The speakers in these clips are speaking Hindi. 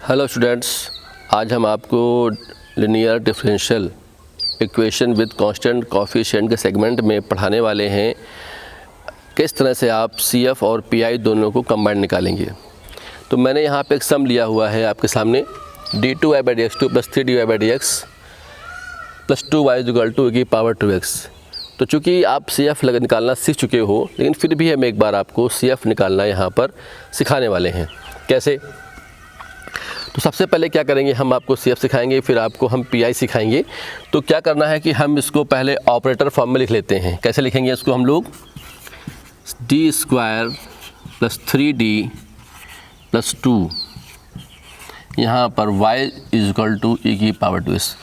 हेलो स्टूडेंट्स, आज हम आपको linear differential equation with constant coefficient के सेगमेंट में पढ़ाने वाले हैं किस तरह से आप CF और PI दोनों को कंबाइंड निकालेंगे। तो मैंने यहाँ पे एक सम लिया हुआ है आपके सामने d2y/dx2 + 3dy/dx + 2y = e⁻²x। तो चूँकि आप CF निकालना सीख चुके हो, लेकिन फिर भी हम एक बार आपको CF निकालना यहाँ पर सिखाने वाले हैं। कैसे? तो सबसे पहले क्या करेंगे, हम आपको CF सिखाएंगे, फिर आपको हम PI सिखाएंगे। तो क्या करना है कि हम इसको पहले ऑपरेटर फॉर्म में लिख लेते हैं। कैसे लिखेंगे इसको हम लोग? d² + 3d + 2 यहाँ पर y = e⁻²s।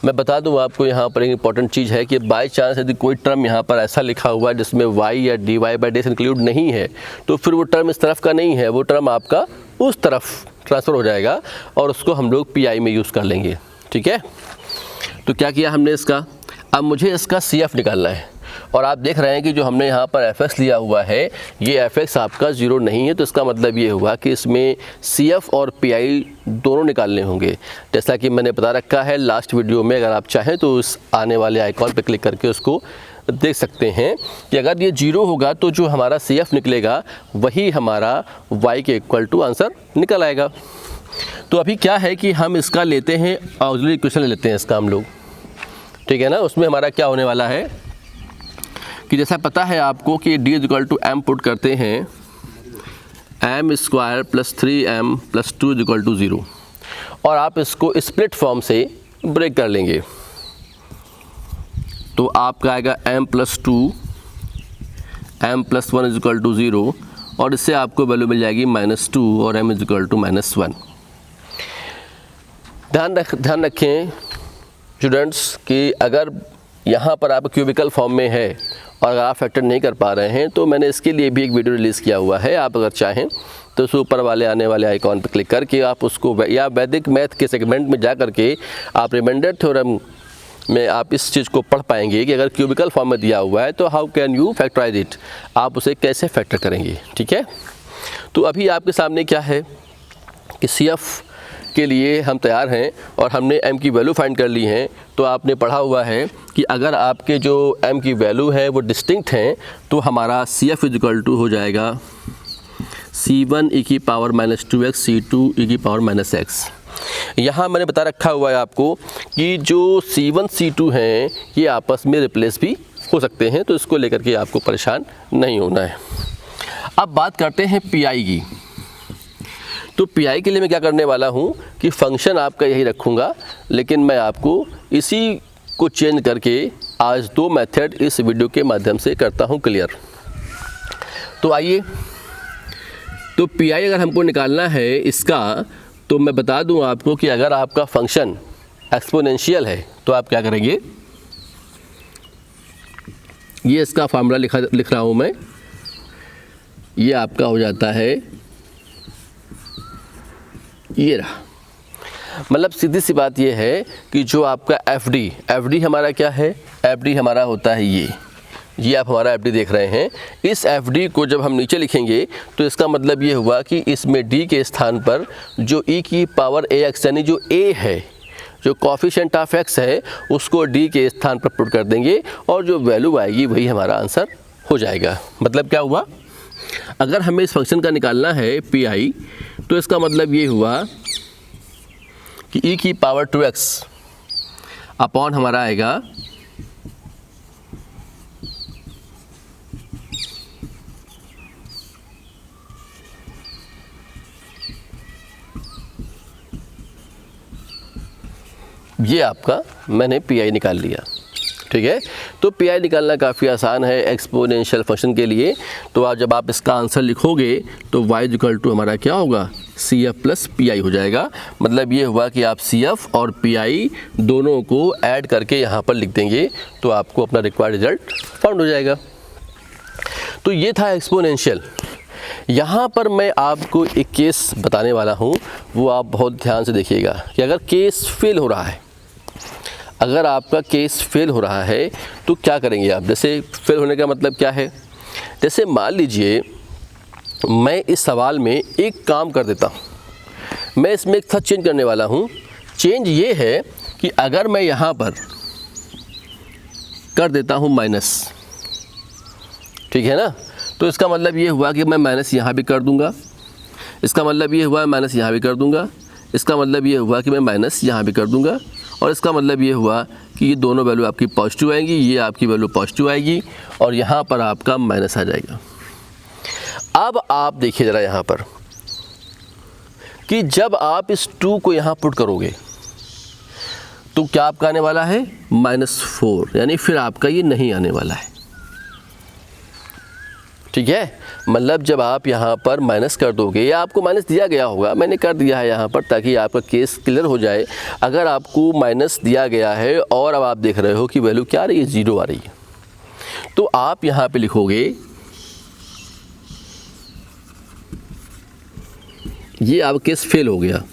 मैं बता दूं आपको यहाँ पर एक इंपॉर्टेंट चीज़ है कि बाय चांस यदि कोई टर्म यहाँ पर ऐसा लिखा हुआ है जिसमें y या dy/dx इंक्लूड नहीं है, तो फिर वो टर्म इस तरफ का नहीं है, वो टर्म आपका उस तरफ ट्रांसफ़र हो जाएगा और उसको हम लोग PI में यूज़ कर लेंगे। ठीक है, तो क्या किया हमने इसका, अब मुझे इसका CF निकालना है। और आप देख रहे हैं कि जो हमने यहाँ पर fx लिया हुआ है, ये fx आपका 0 नहीं है, तो इसका मतलब ये हुआ कि इसमें CF और PI दोनों निकालने होंगे। जैसा कि मैंने बता रखा है लास्ट वीडियो में, अगर आप चाहें तो उस आने वाले आइकॉन पर क्लिक करके उसको देख सकते हैं कि अगर ये 0 होगा तो जो हमारा CF निकलेगा वही हमारा y के इक्वल टू आंसर निकल आएगा। तो अभी क्या है कि हम इसका लेते हैं ऑक्सिलरी इक्वेशन ले लेते हैं इसका हम लोग, ठीक है ना। उसमें हमारा क्या होने वाला है कि जैसा पता है आपको कि d = m पुट करते हैं m² + 3m + 2 = 0, और आप इसको स्प्लिट फॉर्म से ब्रेक कर लेंगे। तो आपका आएगा m + 2 m + 1 = 0, और इससे आपको वैल्यू मिल जाएगी -2 और m = -1। ध्यान रखें स्टूडेंट्स कि अगर यहाँ पर आप क्यूबिकल फॉर्म में है और अगर आप फैक्टर नहीं कर पा रहे हैं, तो मैंने इसके लिए भी एक वीडियो रिलीज़ किया हुआ है। आप अगर चाहें तो उस ऊपर वाले आने वाले आइकॉन पर क्लिक करके आप उसको, या वैदिक मैथ के सेगमेंट में जा करके आप रिमाइंडर थ्योरम में आप इस चीज़ को पढ़ पाएंगे कि अगर क्यूबिकल फॉर्म में दिया हुआ है तो how can you factorise it, आप उसे कैसे फैक्टर करेंगे। ठीक है, तो अभी आपके सामने क्या है कि CF के लिए हम तैयार हैं और हमने m की वैल्यू फाइंड कर ली है। तो आपने पढ़ा हुआ है कि अगर आपके जो m की वैल्यू है वो डिस्टिंक्ट हैं, तो हमारा CF = हो जाएगा C1 e⁻²x C2 e⁻²x। यहाँ मैंने बता रखा हुआ है आपको कि जो C1 C2 हैं ये आपस में रिप्लेस भी हो सकते हैं, तो इसको लेकर के आपको परेशान नहीं होना है। अब बात करते हैं PI की। तो PI के लिए मैं क्या करने वाला हूँ कि फंक्शन आपका यही रखूँगा, लेकिन मैं आपको इसी को चेंज करके आज 2 मेथड इस वीडियो के माध्यम से करता हूँ क्लियर। तो आइए, तो PI अगर हमको निकालना है इसका, तो मैं बता दूं आपको कि अगर आपका फंक्शन एक्सपोनेंशियल है तो आप क्या करेंगे, ये इसका फार्मूला लिख रहा हूं मैं, ये आपका हो जाता है, ये रहा। मतलब सीधी सी बात ये है कि जो आपका FD हमारा क्या है, FD हमारा होता है ये आप हमारा FD देख रहे हैं। इस FD को जब हम नीचे लिखेंगे तो इसका मतलब ये हुआ कि इसमें D के स्थान पर जो e⁻AX यानी जो A है, जो कोएफिशिएंट ऑफ X है, उसको D के स्थान पर पुट कर देंगे और जो वैल्यू आएगी वही हमारा आंसर हो जाएगा। मतलब क्या हुआ, अगर हमें इस फंक्शन का निकालना है PI, तो इसका मतलब ये हुआ कि e⁻²x अपॉन हमारा आएगा ये आपका मैंने PI निकाल लिया। ठीक है, तो PI निकालना काफ़ी आसान है एक्सपोनेंशियल फंक्शन के लिए। तो आज जब आप इसका आंसर लिखोगे तो y = हमारा क्या होगा, CF + PI हो जाएगा। मतलब ये हुआ कि आप CF और PI दोनों को ऐड करके यहाँ पर लिख देंगे तो आपको अपना रिक्वायर्ड रिजल्ट फाउंड हो जाएगा। तो ये था एक्सपोनेंशियल। यहाँ पर मैं आपको एक केस बताने वाला हूँ, वो आप बहुत ध्यान से देखिएगा कि अगर केस फेल हो रहा है, अगर आपका केस फेल हो रहा है तो क्या करेंगे आप। जैसे फेल होने का मतलब क्या है, जैसे मान लीजिए मैं इस सवाल में एक काम कर देता हूँ, मैं इसमें एक था चेंज करने वाला हूँ। चेंज ये है कि अगर मैं यहाँ पर कर देता हूँ माइनस, ठीक है ना, तो इसका मतलब ये हुआ कि मैं माइनस यहाँ भी कर दूँगा, इसका मतलब ये हुआ माइनस यहाँ भी कर दूँगा, इसका मतलब ये हुआ कि मैं माइनस यहाँ भी कर दूँगा, और इसका मतलब ये हुआ कि ये दोनों वैल्यू आपकी पॉजिटिव आएंगी, ये आपकी वैल्यू पॉजिटिव आएगी और यहाँ पर आपका माइनस आ जाएगा। अब आप देखिए ज़रा यहाँ पर कि जब आप इस 2 को यहाँ पुट करोगे तो क्या आपका आने वाला है -4, यानी फिर आपका ये नहीं आने वाला है, ठीक है। मतलब जब आप यहाँ पर माइनस कर दोगे, या आपको माइनस दिया गया होगा, मैंने कर दिया है यहाँ पर ताकि आपका केस क्लियर हो जाए। अगर आपको माइनस दिया गया है और अब आप देख रहे हो कि वैल्यू क्या आ रही है, 0 आ रही है, तो आप यहाँ पे लिखोगे, ये अब केस फेल हो गया।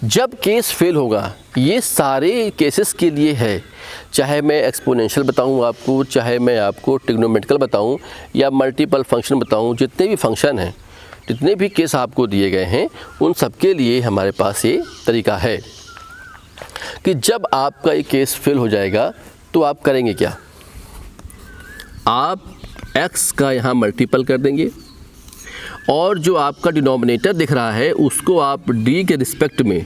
जब केस फेल होगा, ये सारे केसेस के लिए है, चाहे मैं एक्सपोनेंशियल बताऊं आपको, चाहे मैं आपको ट्रिग्नोमेट्रिकल बताऊं या मल्टीपल फंक्शन बताऊं, जितने भी फंक्शन हैं, जितने भी केस आपको दिए गए हैं, उन सब के लिए हमारे पास ये तरीका है कि जब आपका ये केस फेल हो जाएगा तो आप करेंगे क्या, आप x का यहाँ मल्टीपल कर देंगे और जो आपका डिनोमिनेटर दिख रहा है उसको आप d के रिस्पेक्ट में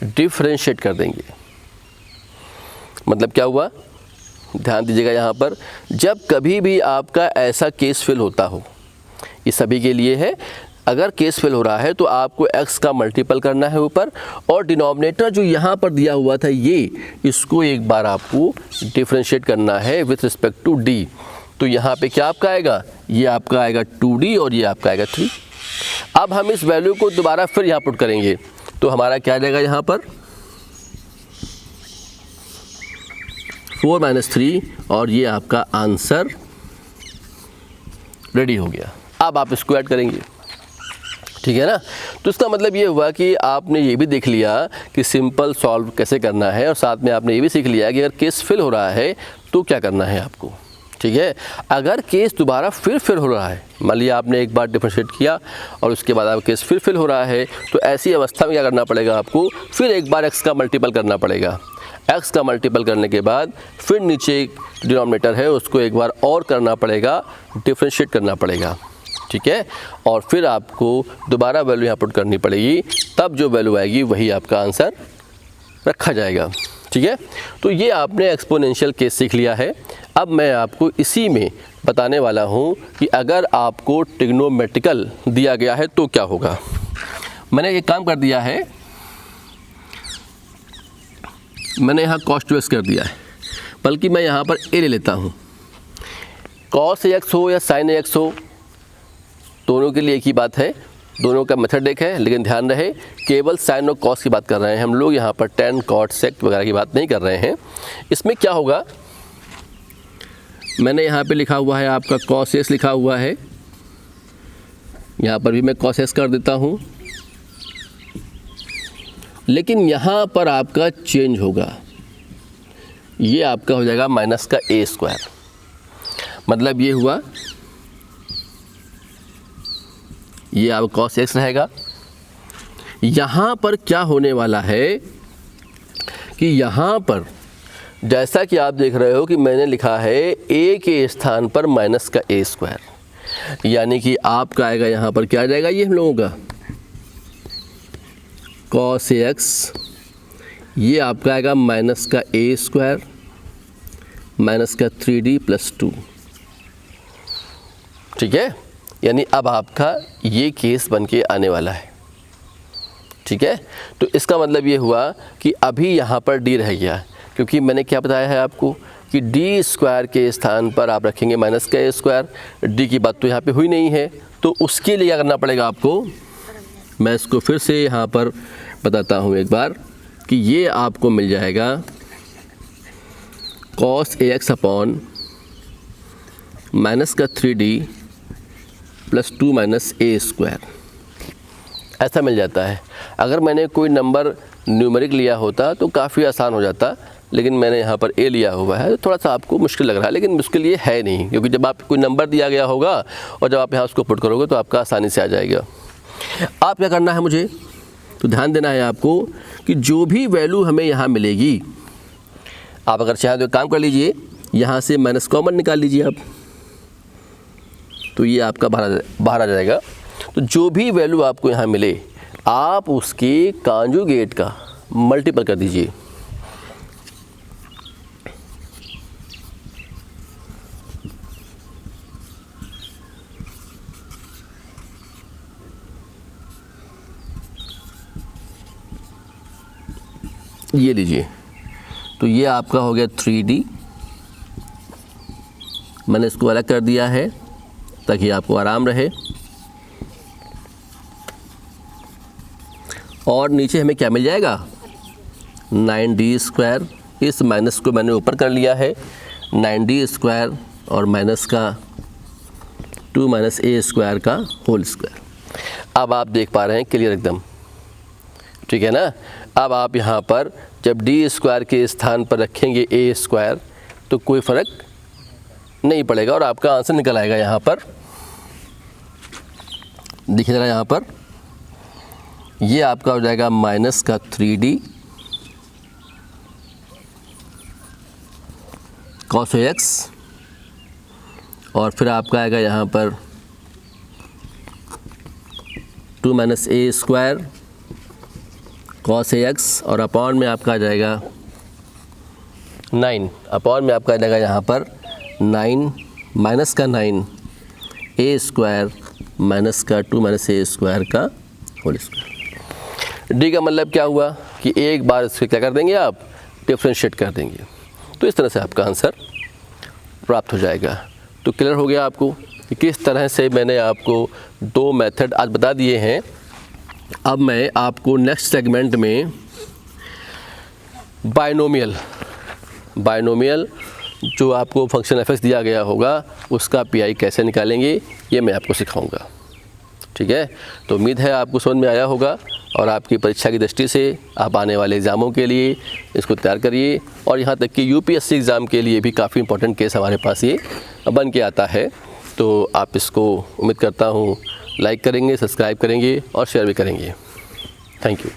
डिफरेंशिएट कर देंगे। मतलब क्या हुआ, ध्यान दीजिएगा यहाँ पर, जब कभी भी आपका ऐसा केस फेल होता हो, ये सभी के लिए है, अगर केस फेल हो रहा है तो आपको x का मल्टीपल करना है ऊपर, और डिनोमिनेटर जो यहाँ पर दिया हुआ था ये, इसको एक बार आपको डिफरेंशिएट करना है विथ रिस्पेक्ट टू d। तो यहाँ पे क्या आपका आएगा, ये आपका आएगा 2d और ये आपका आएगा 3। अब हम इस वैल्यू को दोबारा फिर यहाँ पुट करेंगे तो हमारा क्या आ जाएगा, यहाँ पर 4 - 3 और ये आपका आंसर रेडी हो गया। अब आप इसको ऐड करेंगे, ठीक है ना। तो इसका मतलब ये हुआ कि आपने ये भी देख लिया कि सिंपल सॉल्व कैसे करना है, और साथ में आपने ये भी सीख लिया कि अगर केस फेल हो रहा है तो क्या करना है आपको, ठीक है। अगर केस दोबारा फिर हो रहा है, मान लिया आपने एक बार डिफरेंशिएट किया और उसके बाद आप केस फिर हो रहा है, तो ऐसी अवस्था में क्या करना पड़ेगा आपको, फिर एक बार x का मल्टीपल करना पड़ेगा। x का मल्टीपल करने के बाद फिर नीचे एक डिनोमिनेटर है उसको एक बार और करना पड़ेगा, डिफरेंशिएट करना पड़ेगा, ठीक है। और फिर आपको दोबारा वैल्यू यहाँ पुट करनी पड़ेगी, तब जो वैल्यू आएगी वही आपका आंसर रखा जाएगा, ठीक है। तो ये आपने एक्सपोनेंशियल केस सीख लिया है। अब मैं आपको इसी में बताने वाला हूँ कि अगर आपको ट्रिग्नोमेट्रिकल दिया गया है तो क्या होगा। मैंने एक काम कर दिया है, मैंने यहाँ cos 2x कर दिया है, बल्कि मैं यहाँ पर a ले लेता हूँ। cos ax हो या sin ax हो, दोनों के लिए एक ही बात है, दोनों का मेथड एक है, लेकिन ध्यान रहे केवल साइन और कॉस की बात कर रहे हैं हम लोग, यहाँ पर tan cot sec वगैरह की बात नहीं कर रहे हैं। इसमें क्या होगा, मैंने यहाँ पे लिखा हुआ है आपका cos s लिखा हुआ है, यहाँ पर भी मैं cos s कर देता हूँ, लेकिन यहाँ पर आपका चेंज होगा, ये आपका हो जाएगा माइनस का a²। मतलब ये हुआ, ये अब cos x रहेगा। यहाँ पर क्या होने वाला है कि यहाँ पर जैसा कि आप देख रहे हो कि मैंने लिखा है a के स्थान पर माइनस का a², यानी कि आपका आएगा यहाँ पर क्या आ जाएगा, ये हम लोगों का cos ax, ये आपका आएगा माइनस का a² माइनस का 3d + 2, ठीक है। यानी अब आपका ये केस बन के आने वाला है, ठीक है। तो इसका मतलब ये हुआ कि अभी यहाँ पर d रह गया, क्योंकि मैंने क्या बताया है आपको कि d² के स्थान पर आप रखेंगे माइनस का a²। d की बात तो यहाँ पे हुई नहीं है, तो उसके लिए क्या करना पड़ेगा आपको, मैं इसको फिर से यहाँ पर बताता हूँ एक बार कि ये आपको मिल जाएगा cos ax अपॉन माइनस का 3d + 2 - a², ऐसा मिल जाता है। अगर मैंने कोई नंबर न्यूमेरिक लिया होता तो काफ़ी आसान हो जाता, लेकिन मैंने यहाँ पर a लिया हुआ है, तो थोड़ा सा आपको मुश्किल लग रहा है, लेकिन मुश्किल ये है नहीं, क्योंकि जब आप कोई नंबर दिया गया होगा और जब आप यहाँ उसको पुट करोगे तो आपका आसानी से आ जाएगा। आप क्या करना है मुझे, तो ध्यान देना है आपको कि जो भी वैल्यू हमें यहाँ मिलेगी, आप अगर चाहें तो एक काम कर लीजिए, यहाँ से माइनस कॉमन निकाल लीजिए आप, तो ये आपका बाहर आ जाएगा। तो जो भी वैल्यू आपको यहाँ मिले आप उसके कॉन्जुगेट का मल्टीपल कर दीजिए। ये लीजिए, तो ये आपका हो गया 3D। मैंने इसको अलग कर दिया है ताकि आपको आराम रहे। और नीचे हमें क्या मिल जाएगा, 9D²। इस माइनस को मैंने ऊपर कर लिया है, 9D² और माइनस का 2 - A² का होल स्क्वायर। अब आप देख पा रहे हैं क्लियर एकदम, ठीक है ना। अब आप यहाँ पर जब D² के स्थान पर रखेंगे A² तो कोई फ़र्क नहीं पड़ेगा और आपका आंसर निकल आएगा। यहाँ पर देखिए ज़रा, यहाँ पर ये आपका हो जाएगा माइनस का 3D cos x, और फिर आपका आएगा यहाँ पर 2 - A² cos ax, और अपॉन में आपका आ जाएगा 9, अपॉन में आपका आ जाएगा यहाँ पर 9 माइनस का 9 A² माइनस का 2 - A² का होल स्क्वायर। डी का मतलब क्या हुआ कि एक बार इससे क्या कर देंगे आप, डिफ्रेंशिएट कर देंगे, तो इस तरह से आपका आंसर प्राप्त हो जाएगा। तो क्लियर हो गया आपको कि किस तरह से मैंने आपको 2 मेथड आज बता दिए हैं। अब मैं आपको नेक्स्ट सेगमेंट में बायनोमियल जो आपको फंक्शन f(x) दिया गया होगा उसका पी कैसे निकालेंगे ये मैं आपको सिखाऊंगा, ठीक है। तो उम्मीद है आपको समझ में आया होगा और आपकी परीक्षा की दृष्टि से आप आने वाले एग्ज़ामों के लिए इसको तैयार करिए, और यहाँ तक कि यूपीएससी एग्ज़ाम के लिए भी काफ़ी इंपॉर्टेंट केस हमारे पास ये बन के आता है। तो आप इसको उम्मीद करता हूँ लाइक करेंगे, सब्सक्राइब करेंगे और शेयर भी करेंगे। Thank you.